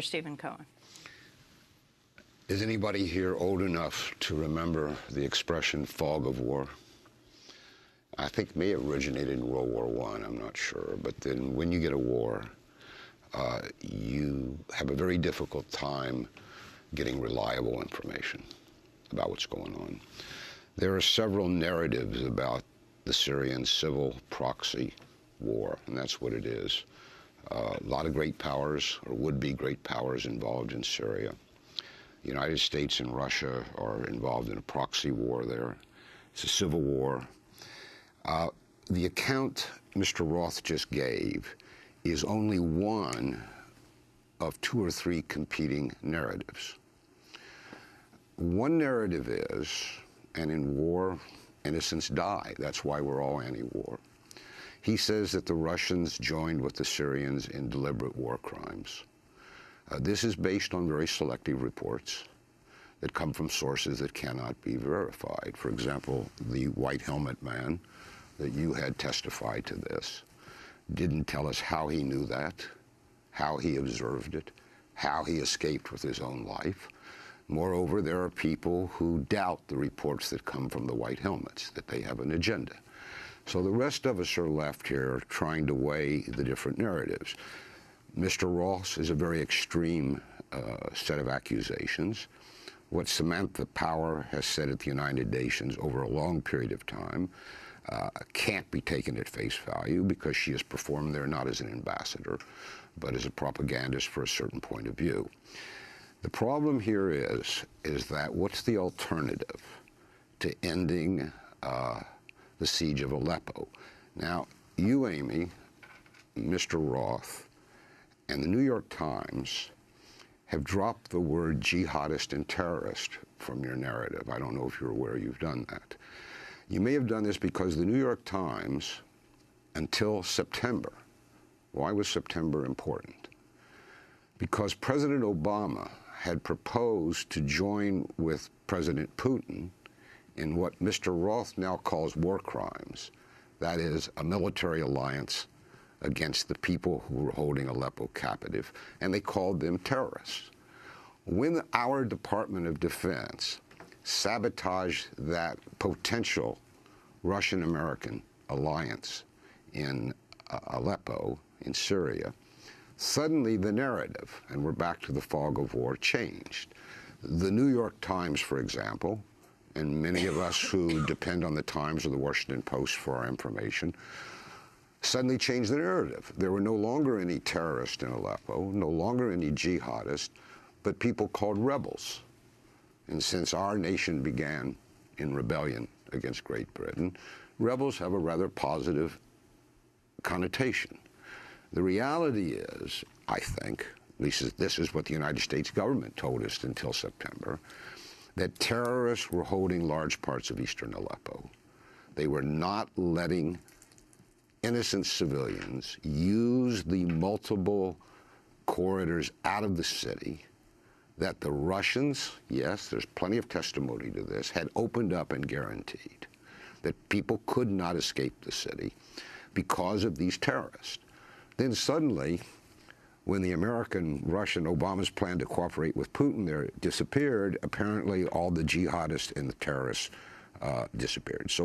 Stephen Cohen. Is anybody here old enough to remember the expression fog of war? I think it may have originated in World War I, I'm not sure. But then when you get a war, you have a very difficult time getting reliable information about what's going on. There are several narratives about the Syrian civil proxy war, and that's what it is. A lot of great powers, or would-be great powers, involved in Syria. The United States and Russia are involved in a proxy war there. It's a civil war. The account Mr. Roth just gave is only one of two or three competing narratives. One narrative is, and in war, innocents die. That's why we're all anti-war. He says that the Russians joined with the Syrians in deliberate war crimes. This is based on very selective reports that come from sources that cannot be verified. For example, the white helmet man that you had testified to this didn't tell us how he knew that, how he observed it, how he escaped with his own life. Moreover, there are people who doubt the reports that come from the white helmets, that they have an agenda. So the rest of us are left here trying to weigh the different narratives. Mr. Ross is a very extreme set of accusations. What Samantha Power has said at the United Nations over a long period of time can't be taken at face value, because she has performed there not as an ambassador, but as a propagandist for a certain point of view. The problem here is that what's the alternative to ending the siege of Aleppo? Now, you, Amy, Mr. Roth, and the New York Times have dropped the word jihadist and terrorist from your narrative. I don't know if you're aware you've done that. You may have done this because the New York Times, until September, why was September important? Because President Obama had proposed to join with President Putin in what Mr. Roth now calls war crimes. That is, a military alliance against the people who were holding Aleppo captive, and they called them terrorists. When our Department of Defense sabotaged that potential Russian-American alliance in Aleppo, in Syria, suddenly the narrative, and we're back to the fog of war, changed. The New York Times, for example, and many of us who depend on the Times or the Washington Post for our information, suddenly changed the narrative. There were no longer any terrorists in Aleppo, no longer any jihadists, but people called rebels. And since our nation began in rebellion against Great Britain, rebels have a rather positive connotation. The reality is, I think, at least this is what the United States government told us until September, that terrorists were holding large parts of eastern Aleppo. They were not letting innocent civilians use the multiple corridors out of the city that the Russians, yes, there's plenty of testimony to this, had opened up and guaranteed that people could not escape the city because of these terrorists. Then suddenly, when the American, Russian, Obama's plan to cooperate with Putin there disappeared, apparently all the jihadists and the terrorists disappeared. So